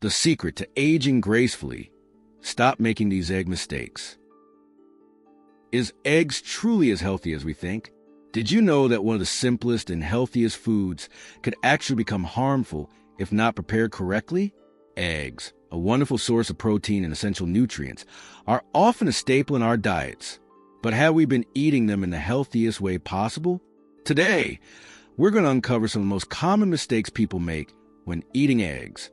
The secret to aging gracefully. Stop making these egg mistakes. Is eggs truly as healthy as we think? Did you know that one of the simplest and healthiest foods could actually become harmful if not prepared correctly? Eggs, a wonderful source of protein and essential nutrients, are often a staple in our diets. But have we been eating them in the healthiest way possible? Today, we're going to uncover some of the most common mistakes people make when eating eggs,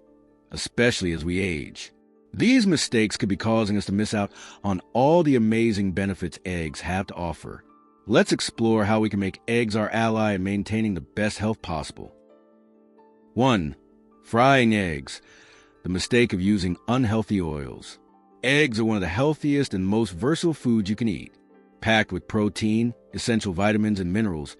especially as we age. These mistakes could be causing us to miss out on all the amazing benefits eggs have to offer. Let's explore how we can make eggs our ally in maintaining the best health possible. 1. Frying eggs. The mistake of using unhealthy oils. Eggs are one of the healthiest and most versatile foods you can eat. Packed with protein, essential vitamins, and minerals,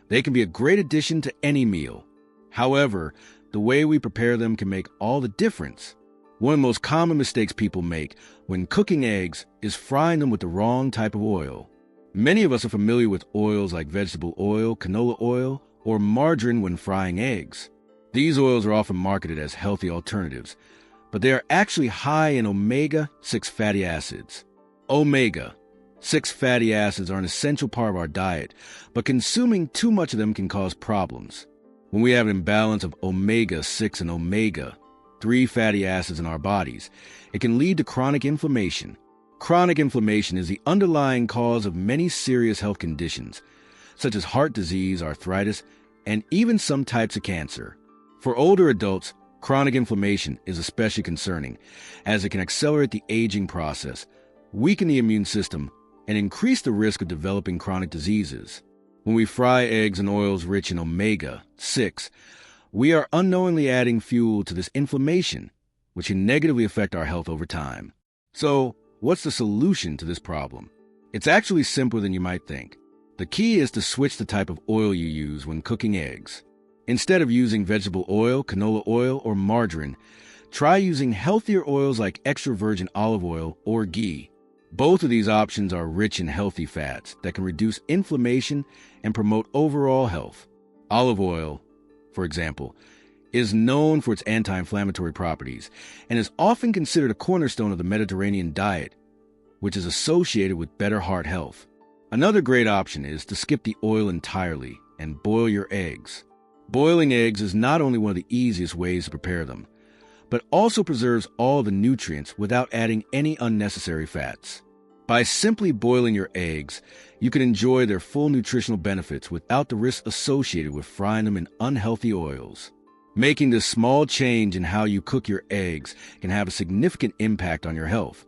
they can be a great addition to any meal. However, the way we prepare them can make all the difference. One of the most common mistakes people make when cooking eggs is frying them with the wrong type of oil. Many of us are familiar with oils like vegetable oil, canola oil, or margarine when frying eggs. These oils are often marketed as healthy alternatives, but they are actually high in omega-6 fatty acids. Omega-6 fatty acids are an essential part of our diet, but consuming too much of them can cause problems. When we have an imbalance of omega-6 and omega-3 fatty acids in our bodies, it can lead to chronic inflammation. Chronic inflammation is the underlying cause of many serious health conditions, such as heart disease, arthritis, and even some types of cancer. For older adults, chronic inflammation is especially concerning, as it can accelerate the aging process, weaken the immune system, and increase the risk of developing chronic diseases. When we fry eggs in oils rich in omega-6, we are unknowingly adding fuel to this inflammation, which can negatively affect our health over time. So, what's the solution to this problem? It's actually simpler than you might think. The key is to switch the type of oil you use when cooking eggs. Instead of using vegetable oil, canola oil, or margarine, try using healthier oils like extra virgin olive oil or ghee. Both of these options are rich in healthy fats that can reduce inflammation and promote overall health. Olive oil, for example, is known for its anti-inflammatory properties and is often considered a cornerstone of the Mediterranean diet, which is associated with better heart health. Another great option is to skip the oil entirely and boil your eggs. Boiling eggs is not only one of the easiest ways to prepare them, but also preserves all the nutrients without adding any unnecessary fats. By simply boiling your eggs, you can enjoy their full nutritional benefits without the risks associated with frying them in unhealthy oils. Making this small change in how you cook your eggs can have a significant impact on your health,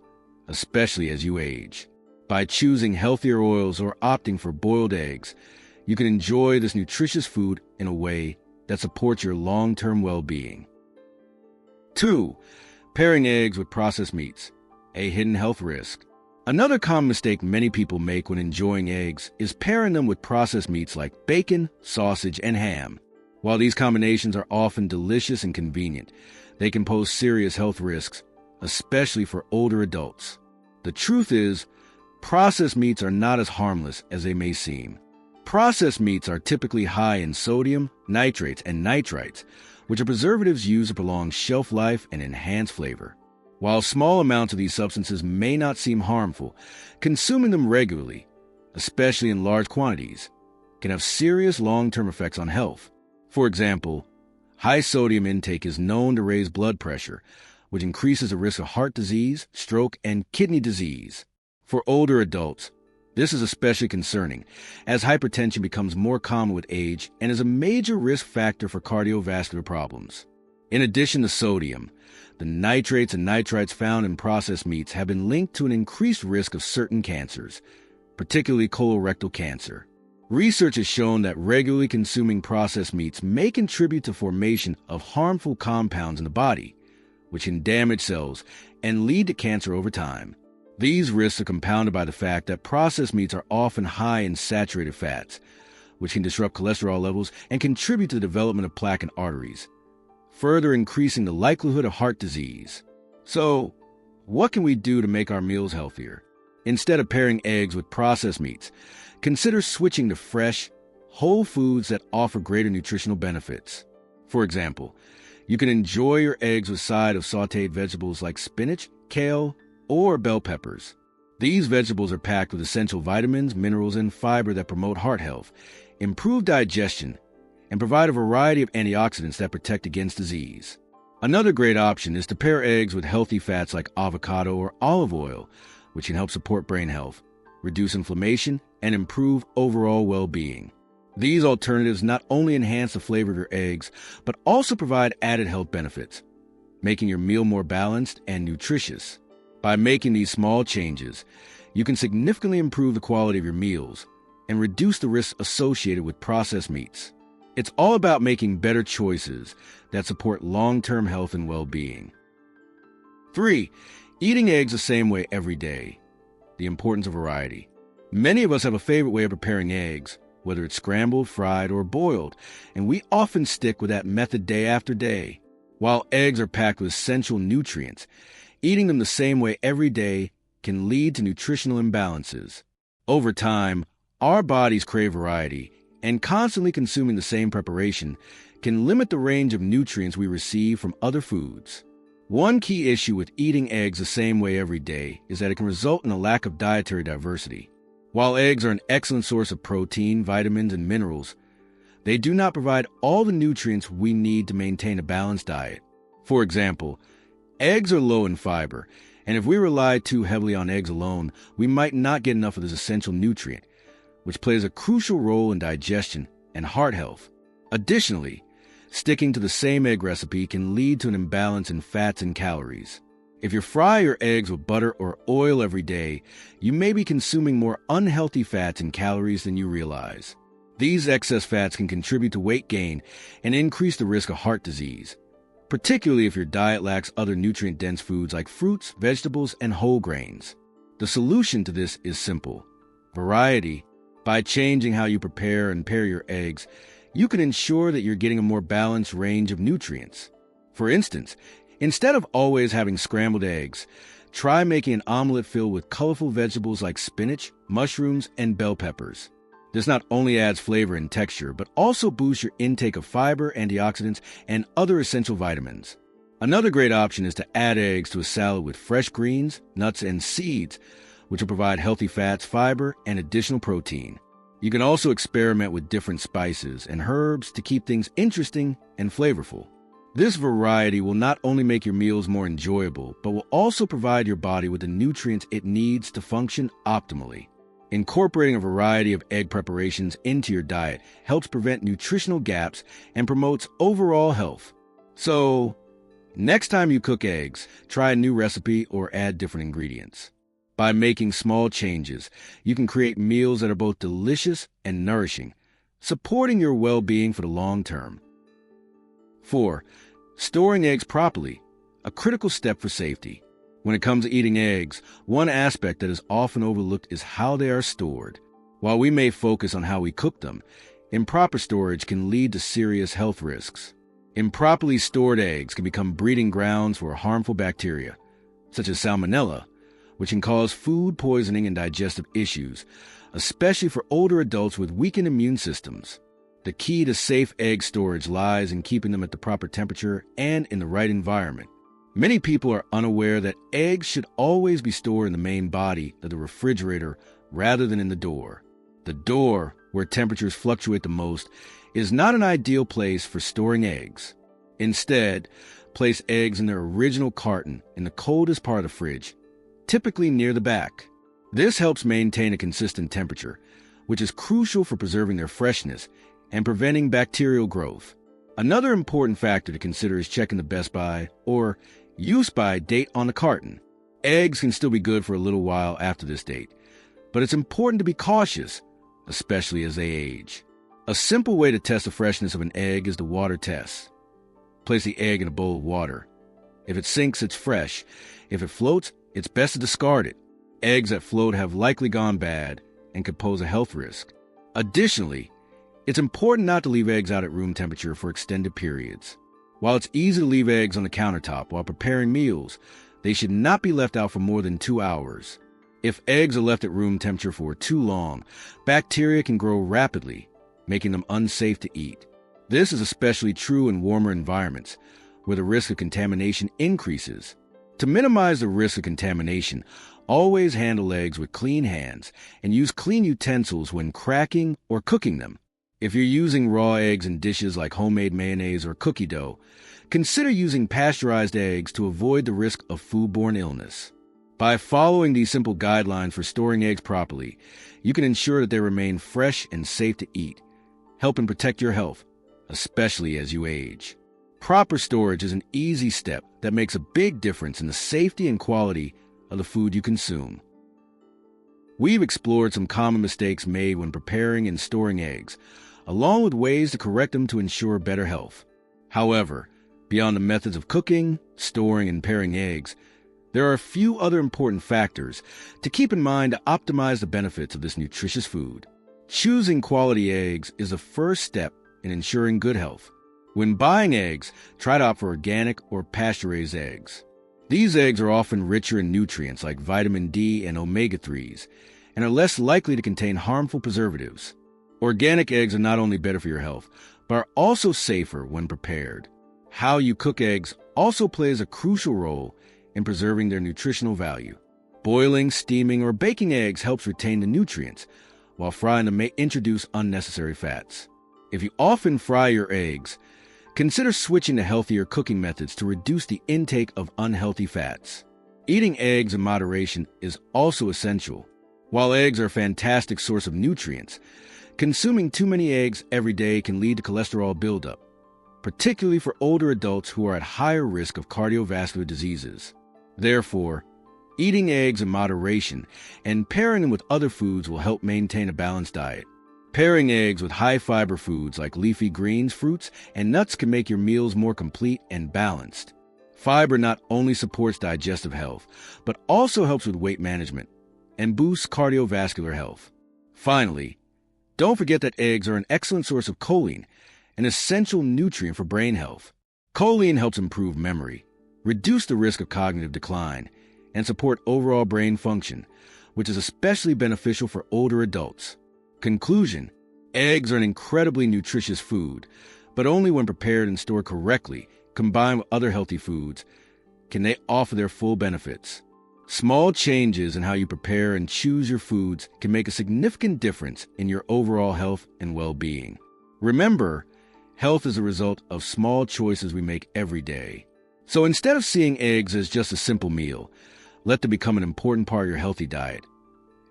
especially as you age. By choosing healthier oils or opting for boiled eggs, you can enjoy this nutritious food in a way that supports your long-term well-being. 2. Pairing eggs with processed meats, a hidden health risk. Another common mistake many people make when enjoying eggs is pairing them with processed meats like bacon, sausage, and ham. While these combinations are often delicious and convenient, they can pose serious health risks, especially for older adults. The truth is, processed meats are not as harmless as they may seem. Processed meats are typically high in sodium, nitrates, and nitrites, which are preservatives used to prolong shelf life and enhance flavor. While small amounts of these substances may not seem harmful, consuming them regularly, especially in large quantities, can have serious long-term effects on health. For example, high sodium intake is known to raise blood pressure, which increases the risk of heart disease, stroke, and kidney disease. For older adults, this is especially concerning, as hypertension becomes more common with age and is a major risk factor for cardiovascular problems. In addition to sodium, the nitrates and nitrites found in processed meats have been linked to an increased risk of certain cancers, particularly colorectal cancer. Research has shown that regularly consuming processed meats may contribute to formation of harmful compounds in the body, which can damage cells and lead to cancer over time. These risks are compounded by the fact that processed meats are often high in saturated fats, which can disrupt cholesterol levels and contribute to the development of plaque in arteries, further increasing the likelihood of heart disease. So, what can we do to make our meals healthier? Instead of pairing eggs with processed meats, consider switching to fresh, whole foods that offer greater nutritional benefits. For example, You can enjoy your eggs with a side of sautéed vegetables like spinach, kale, or bell peppers. These vegetables are packed with essential vitamins, minerals, and fiber that promote heart health, improve digestion, and provide a variety of antioxidants that protect against disease. Another great option is to pair eggs with healthy fats like avocado or olive oil, which can help support brain health, reduce inflammation, and improve overall well-being. These alternatives not only enhance the flavor of your eggs, but also provide added health benefits, making your meal more balanced and nutritious. By making these small changes, you can significantly improve the quality of your meals and reduce the risks associated with processed meats. It's all about making better choices that support long-term health and well-being. 3. Eating eggs the same way every day. The importance of variety. Many of us have a favorite way of preparing eggs, whether it's scrambled, fried, or boiled, and we often stick with that method day after day. While eggs are packed with essential nutrients, eating them the same way every day can lead to nutritional imbalances. Over time, our bodies crave variety, and constantly consuming the same preparation can limit the range of nutrients we receive from other foods. One key issue with eating eggs the same way every day is that it can result in a lack of dietary diversity. While eggs are an excellent source of protein, vitamins, and minerals, they do not provide all the nutrients we need to maintain a balanced diet. For example, eggs are low in fiber, and if we rely too heavily on eggs alone, we might not get enough of this essential nutrient, which plays a crucial role in digestion and heart health. Additionally, sticking to the same egg recipe can lead to an imbalance in fats and calories. If you fry your eggs with butter or oil every day, you may be consuming more unhealthy fats and calories than you realize. These excess fats can contribute to weight gain and increase the risk of heart disease, particularly if your diet lacks other nutrient-dense foods like fruits, vegetables, and whole grains. The solution to this is simple: variety. By changing how you prepare and pair your eggs, you can ensure that you're getting a more balanced range of nutrients. For instance, instead of always having scrambled eggs, try making an omelet filled with colorful vegetables like spinach, mushrooms, and bell peppers. This not only adds flavor and texture, but also boosts your intake of fiber, antioxidants, and other essential vitamins. Another great option is to add eggs to a salad with fresh greens, nuts, and seeds, which will provide healthy fats, fiber, and additional protein. You can also experiment with different spices and herbs to keep things interesting and flavorful. This variety will not only make your meals more enjoyable, but will also provide your body with the nutrients it needs to function optimally. Incorporating a variety of egg preparations into your diet helps prevent nutritional gaps and promotes overall health. So, next time you cook eggs, try a new recipe or add different ingredients. By making small changes, you can create meals that are both delicious and nourishing, supporting your well-being for the long term. 4. Storing eggs properly, a critical step for safety. When it comes to eating eggs, one aspect that is often overlooked is how they are stored. While we may focus on how we cook them, improper storage can lead to serious health risks. Improperly stored eggs can become breeding grounds for harmful bacteria, such as salmonella, which can cause food poisoning and digestive issues, especially for older adults with weakened immune systems. The key to safe egg storage lies in keeping them at the proper temperature and in the right environment. Many people are unaware that eggs should always be stored in the main body of the refrigerator rather than in the door. The door, where temperatures fluctuate the most, is not an ideal place for storing eggs. Instead, place eggs in their original carton in the coldest part of the fridge, typically near the back. This helps maintain a consistent temperature, which is crucial for preserving their freshness and preventing bacterial growth. Another important factor to consider is checking the best by or use by date on the carton. Eggs can still be good for a little while after this date, but it's important to be cautious, especially as they age. A simple way to test the freshness of an egg is the water test. Place the egg in a bowl of water. If it sinks, it's fresh. If it floats, it's best to discard it. Eggs that float have likely gone bad and could pose a health risk. Additionally, it's important not to leave eggs out at room temperature for extended periods. While it's easy to leave eggs on the countertop while preparing meals, they should not be left out for more than 2 hours. If eggs are left at room temperature for too long, bacteria can grow rapidly, making them unsafe to eat. This is especially true in warmer environments, where the risk of contamination increases. To minimize the risk of contamination, always handle eggs with clean hands and use clean utensils when cracking or cooking them. If you're using raw eggs in dishes like homemade mayonnaise or cookie dough, consider using pasteurized eggs to avoid the risk of foodborne illness. By following these simple guidelines for storing eggs properly, you can ensure that they remain fresh and safe to eat, helping protect your health, especially as you age. Proper storage is an easy step that makes a big difference in the safety and quality of the food you consume. We've explored some common mistakes made when preparing and storing eggs, along with ways to correct them to ensure better health. However, beyond the methods of cooking, storing, and paring eggs, there are a few other important factors to keep in mind to optimize the benefits of this nutritious food. Choosing quality eggs is the first step in ensuring good health. When buying eggs, try to opt for organic or pasture-raised eggs. These eggs are often richer in nutrients like vitamin D and omega-3s, and are less likely to contain harmful preservatives. Organic eggs are not only better for your health, but are also safer when prepared. How you cook eggs also plays a crucial role in preserving their nutritional value. Boiling, steaming, or baking eggs helps retain the nutrients, while frying them may introduce unnecessary fats. If you often fry your eggs, consider switching to healthier cooking methods to reduce the intake of unhealthy fats. Eating eggs in moderation is also essential. While eggs are a fantastic source of nutrients, consuming too many eggs every day can lead to cholesterol buildup, particularly for older adults who are at higher risk of cardiovascular diseases. Therefore, eating eggs in moderation and pairing them with other foods will help maintain a balanced diet. Pairing eggs with high-fiber foods like leafy greens, fruits, and nuts can make your meals more complete and balanced. Fiber not only supports digestive health, but also helps with weight management and boosts cardiovascular health. Finally, don't forget that eggs are an excellent source of choline, an essential nutrient for brain health. Choline helps improve memory, reduce the risk of cognitive decline, and support overall brain function, which is especially beneficial for older adults. Conclusion: eggs are an incredibly nutritious food, but only when prepared and stored correctly, combined with other healthy foods, can they offer their full benefits. Small changes in how you prepare and choose your foods can make a significant difference in your overall health and well-being. Remember, health is a result of small choices we make every day. So instead of seeing eggs as just a simple meal, let them become an important part of your healthy diet,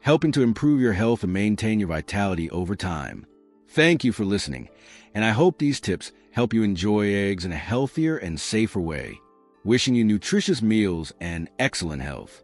helping to improve your health and maintain your vitality over time. Thank you for listening, and I hope these tips help you enjoy eggs in a healthier and safer way. Wishing you nutritious meals and excellent health.